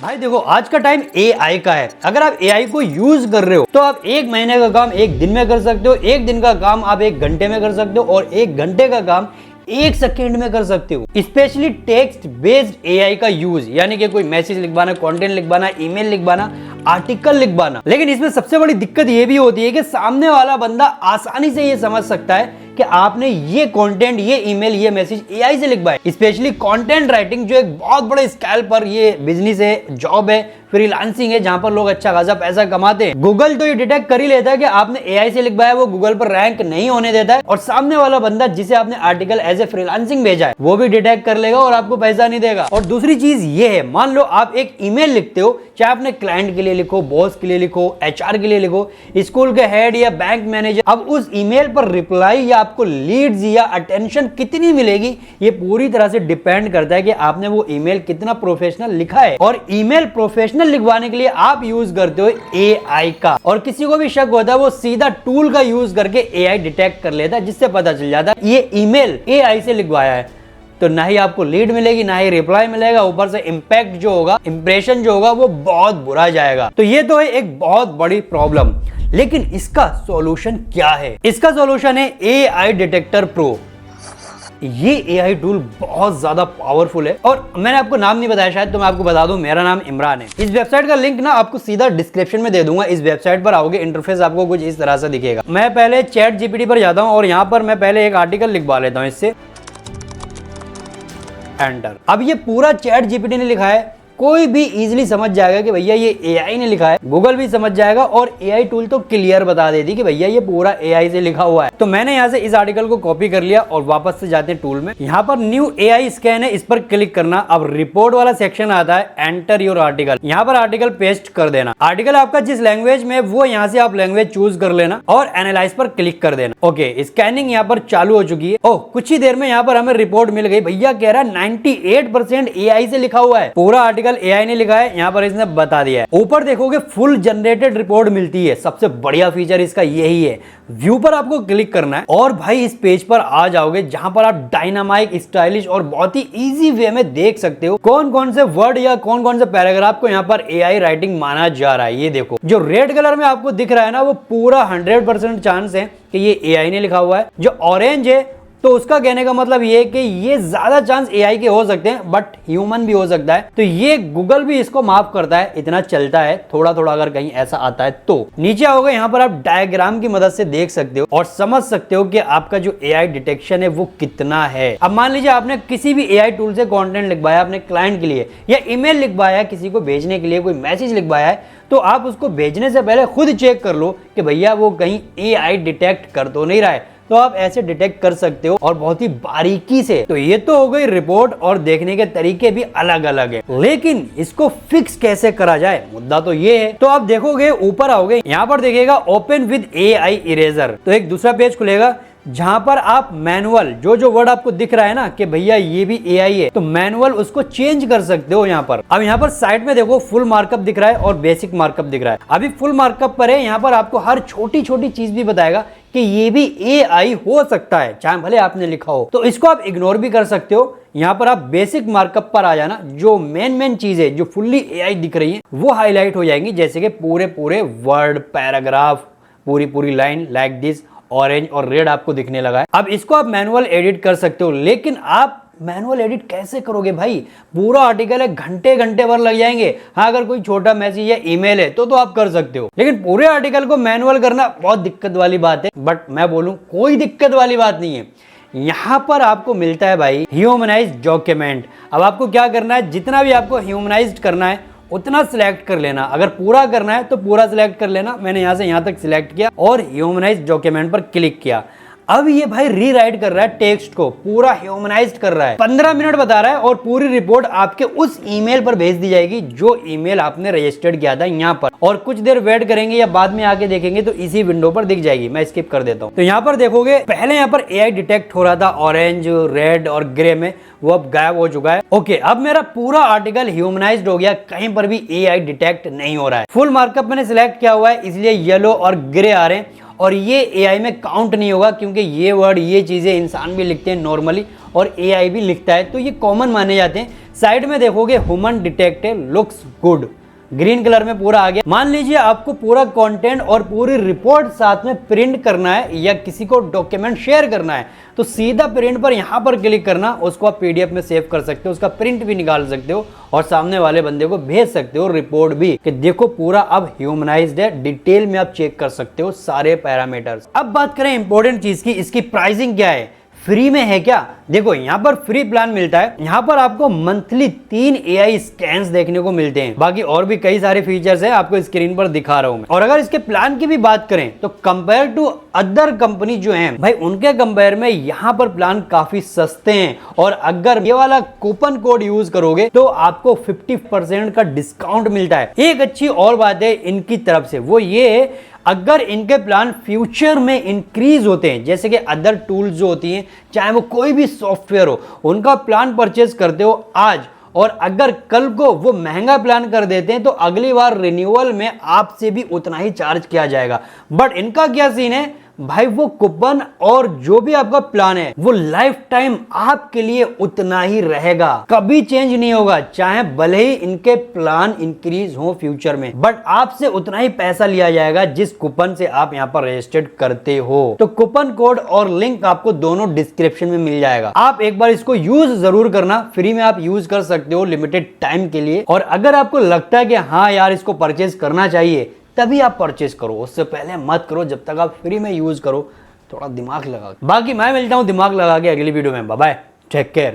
भाई देखो आज का टाइम एआई का है। अगर आप एआई को यूज कर रहे हो तो आप एक महीने का काम एक दिन में कर सकते हो, एक दिन का काम आप एक घंटे में कर सकते हो और एक घंटे का काम एक सेकेंड में कर सकते हो। स्पेशली टेक्स्ट बेस्ड एआई का यूज, यानी कि कोई मैसेज लिखवाना, कंटेंट लिखवाना, ईमेल लिखवाना, आर्टिकल लिखवाना। लेकिन इसमें सबसे बड़ी दिक्कत ये भी होती है कि सामने वाला बंदा आसानी से ये समझ सकता है कि आपने ये कंटेंट, ये ईमेल, ये मैसेज एआई से लिखवाया। स्पेशली कंटेंट राइटिंग जो एक बहुत बड़े स्केल पर ये बिजनेस है, जॉब है, फ्रीलांसिंग है, जहां पर लोग अच्छा खासा पैसा कमाते हैं। गूगल तो ये डिटेक्ट कर ही लेता है कि आपने एआई से लिखवाया, वो गूगल पर रैंक नहीं होने देता है और सामने वाला बंदा जिसे आपने आर्टिकल एज ए फ्रीलांसिंग भेजा है वो भी डिटेक्ट कर लेगा और आपको पैसा नहीं देगा। और दूसरी चीज ये है, मान लो आप एक ईमेल लिखते हो, चाहे अपने क्लाइंट के लिए लिखो, बॉस के लिए लिखो, एचआर के लिए लिखो, स्कूल के हेड या बैंक मैनेजर, अब उस ईमेल पर रिप्लाई या आपको लीड्स या अटेंशन कितनी मिलेगी ये पूरी तरह से डिपेंड करता है कि आपने वो ईमेल कितना प्रोफेशनल लिखा है। और ईमेल प्रोफेशनल लिखवाने के लिए आप यूज करते हो एआई का, और किसी को भी शक होता है वो सीधा टूल का यूज करके एआई डिटेक्ट कर लेता है, जिससे पता चल जाता है ये ईमेल एआई से लिखवाया है। तो ना ही आपको लीड मिलेगी, ना ही रिप्लाई मिलेगा, ऊपर से इंपैक्ट जो होगा, इंप्रेशन जो होगा वो बहुत बुरा जाएगा। तो ये तो है एक बहुत बड़ी प्रॉब्लम। लेकिन इसका सॉल्यूशन क्या है? इसका सॉल्यूशन है एआई डिटेक्टर प्रो। ये एआई टूल बहुत ज्यादा पावरफुल है और मैंने आपको नाम नहीं बताया शायद, तो मैं आपको बता दूं, मेरा नाम इमरान है। इस वेबसाइट का लिंक ना आपको सीधा डिस्क्रिप्शन में दे दूंगा। इस वेबसाइट पर आओगे, इंटरफेस आपको कुछ इस तरह से दिखेगा। मैं पहले चैट जीपीटी पर जाता हूं और यहां पर मैं पहले एक आर्टिकल लिखवा लेता हूं, इससे एंटर। अब ये पूरा चैट जीपीटी ने लिखा है, कोई भी इजीली समझ जाएगा कि भैया ये एआई ने लिखा है। गूगल भी समझ जाएगा और एआई टूल तो क्लियर बता देती कि भैया ये पूरा एआई से लिखा हुआ है। तो मैंने यहाँ से इस आर्टिकल को कॉपी कर लिया और वापस से जाते हैं टूल में। यहाँ पर न्यू एआई स्कैन है, इस पर क्लिक करना। अब रिपोर्ट वाला सेक्शन आता है, एंटर योर आर्टिकल। यहाँ पर आर्टिकल पेस्ट कर देना। आर्टिकल आपका जिस लैंग्वेज में वो यहाँ से आप लैंग्वेज चूज कर लेना और एनालाइज पर क्लिक कर देना। ओके, स्कैनिंग यहाँ पर चालू हो चुकी है। ओह, कुछ ही देर में यहाँ पर हमें रिपोर्ट मिल गई। भैया कह रहा है 98% एआई से लिखा हुआ है, पूरा आर्टिकल एआई ने लिखा है। यहाँ पर इसने बता दिया है। ऊपर देखोगे फुल जनरेटेड रिपोर्ट मिलती है। सबसे बढ़िया फीचर इसका यही है। व्यू पर आपको क्लिक करना है और भाई इस पेज पर आ जाओगे जहां पर आप डायनामाइक, स्टाइलिश और बहुत ही इजी वे में देख सकते हो कौन कौन से वर्ड या कौन कौन से पैराग्राफ को यहाँ पर एआई राइटिंग माना जा रहा है। ये देखो, जो रेड कलर में आपको दिख रहा है ना, वो पूरा 100% चांस है कि ये एआई ने लिखा हुआ है। जो ऑरेंज है तो उसका कहने का मतलब ये है कि ये ज्यादा चांस एआई के हो सकते हैं, बट ह्यूमन भी हो सकता है। तो ये गूगल भी इसको माफ करता है, इतना चलता है थोड़ा थोड़ा अगर कहीं ऐसा आता है तो। नीचे आओगे, यहाँ पर आप डायग्राम की मदद से देख सकते हो और समझ सकते हो कि आपका जो एआई डिटेक्शन है वो कितना है। अब मान लीजिए आपने किसी भी एआई टूल से कंटेंट लिखवाया अपने क्लाइंट के लिए, या ईमेल लिखवाया किसी को भेजने के लिए, कोई मैसेज लिखवाया है, तो आप उसको भेजने से पहले खुद चेक कर लो कि भैया वो कहीं एआई डिटेक्ट कर तो नहीं रहा है। तो आप ऐसे डिटेक्ट कर सकते हो और बहुत ही बारीकी से। तो ये तो हो गई रिपोर्ट, और देखने के तरीके भी अलग अलग है। लेकिन इसको फिक्स कैसे करा जाए, मुद्दा तो ये है। तो आप देखोगे, ऊपर आओगे, यहाँ पर देखिएगा ओपन विद एआई इरेजर। तो एक दूसरा पेज खुलेगा जहां पर आप मैनुअल, जो वर्ड आपको दिख रहा है ना कि भैया ये भी एआई है, तो मैनुअल उसको चेंज कर सकते हो यहाँ पर। अब यहाँ पर साइड में देखो फुल मार्कअप दिख रहा है और बेसिक मार्कअप दिख रहा है। अभी फुल मार्कअप पर है, यहाँ पर आपको हर छोटी छोटी चीज भी बताएगा कि ये भी एआई हो सकता है, चाहे भले आपने लिखा हो। तो इसको आप इग्नोर भी कर सकते हो। यहाँ पर आप बेसिक मार्कअप पर आ जाना, जो मेन चीजें जो फुल्ली एआई दिख रही है वो हाईलाइट हो जाएंगी, जैसे कि पूरे वर्ड, पैराग्राफ, पूरी लाइन लाइक दिस, ऑरेंज और रेड आपको दिखने लगा है। अब इसको आप मैनुअल एडिट कर सकते हो। लेकिन आप मैनुअल एडिट कैसे करोगे भाई? पूरा आर्टिकल है, घंटे भर लग जाएंगे। हाँ, अगर कोई छोटा मैसेज या ईमेल है तो आप कर सकते हो, लेकिन पूरे आर्टिकल को मैनुअल करना बहुत दिक्कत वाली बात है। बट मैं बोलूं कोई दिक्कत वाली बात नहीं है। यहां पर आपको मिलता है भाई ह्यूमनाइज्ड डॉक्यूमेंट। अब आपको क्या करना है, जितना भी आपको ह्यूमनाइज्ड करना है उतना सिलेक्ट कर लेना। अगर पूरा करना है तो पूरा सिलेक्ट कर लेना। मैंने यहां से यहां तक सिलेक्ट किया और ह्यूमनाइज्ड डॉक्यूमेंट पर क्लिक किया। अब ये भाई रीराइट कर रहा है टेक्स्ट को, पूरा ह्यूमनाइज्ड कर रहा है। 15 मिनट बता रहा है और पूरी रिपोर्ट आपके उस ईमेल पर भेज दी जाएगी जो ईमेल आपने रजिस्टर्ड किया था यहाँ पर। और कुछ देर वेट करेंगे या बाद में आके देखेंगे तो इसी विंडो पर दिख जाएगी। मैं स्किप कर देता हूँ। तो यहाँ पर देखोगे, पहले यहाँ पर एआई डिटेक्ट हो रहा था ऑरेंज, रेड और ग्रे में, वो अब गायब हो चुका है। ओके, अब मेरा पूरा आर्टिकल ह्यूमनाइज्ड हो गया, कहीं पर भी एआई डिटेक्ट नहीं हो रहा है। फुल मार्कअप मैंने सिलेक्ट किया हुआ है, इसलिए येलो और ग्रे आ रहे हैं। और ये एआई में काउंट नहीं होगा क्योंकि ये वर्ड, ये चीजें इंसान भी लिखते हैं नॉर्मली और AI भी लिखता है, तो ये कॉमन माने जाते हैं। साइड में देखोगे human detective looks good, green colour में पूरा आ गया। मान लीजिए आपको पूरा कंटेंट और पूरी रिपोर्ट साथ में प्रिंट करना है या किसी को डॉक्यूमेंट शेयर करना है, तो सीधा प्रिंट पर यहां पर क्लिक करना, उसको आप PDF में सेव कर सकते हो, उसका प्रिंट भी निकाल सकते हो और सामने वाले बंदे को भेज सकते हो रिपोर्ट भी कि देखो पूरा अब ह्यूमनाइज्ड है। डिटेल में आप चेक कर सकते हो सारे पैरामीटर्स। अब बात करें इंपॉर्टेंट चीज की, इसकी प्राइसिंग क्या है, फ्री में है क्या? देखो यहाँ पर फ्री प्लान मिलता है, यहाँ पर आपको मंथली 3 AI स्कैन्स देखने को मिलते हैं। बाकी और भी कई सारे फीचर्स हैं, आपको स्क्रीन पर दिखा रहा हूं मैं। और अगर इसके प्लान की भी बात करें तो कंपेयर टू अदर कंपनी जो हैं भाई, उनके कंपेयर में यहाँ पर प्लान काफी सस्ते हैं। और अगर ये वाला कूपन कोड यूज करोगे तो आपको 50% का डिस्काउंट मिलता है। एक अच्छी और बात है इनकी तरफ से, वो ये है अगर इनके प्लान फ्यूचर में इंक्रीज होते हैं, जैसे कि अदर टूल्स जो होती हैं, चाहे वो कोई भी सॉफ्टवेयर हो, उनका प्लान परचेज करते हो आज और अगर कल को वो महंगा प्लान कर देते हैं तो अगली बार रिन्यूअल में आपसे भी उतना ही चार्ज किया जाएगा। बट इनका क्या सीन है भाई, वो कूपन और जो भी आपका प्लान है वो लाइफ टाइम आपके लिए उतना ही रहेगा, कभी चेंज नहीं होगा, चाहे भले ही इनके प्लान इंक्रीज हो फ्यूचर में, बट आपसे उतना ही पैसा लिया जाएगा जिस कूपन से आप यहाँ पर रजिस्टर्ड करते हो। तो कूपन कोड और लिंक आपको दोनों डिस्क्रिप्शन में मिल जाएगा, आप एक बार इसको यूज जरूर करना, फ्री में आप यूज कर सकते हो लिमिटेड टाइम के लिए। और अगर आपको लगता है कि हाँ यार इसको परचेज करना चाहिए, तभी आप परचेस करो, उससे पहले मत करो जब तक आप फ्री में यूज करो, थोड़ा दिमाग लगा। बाकी मैं मिलता हूं दिमाग लगा के अगली वीडियो में। Bye bye, take care.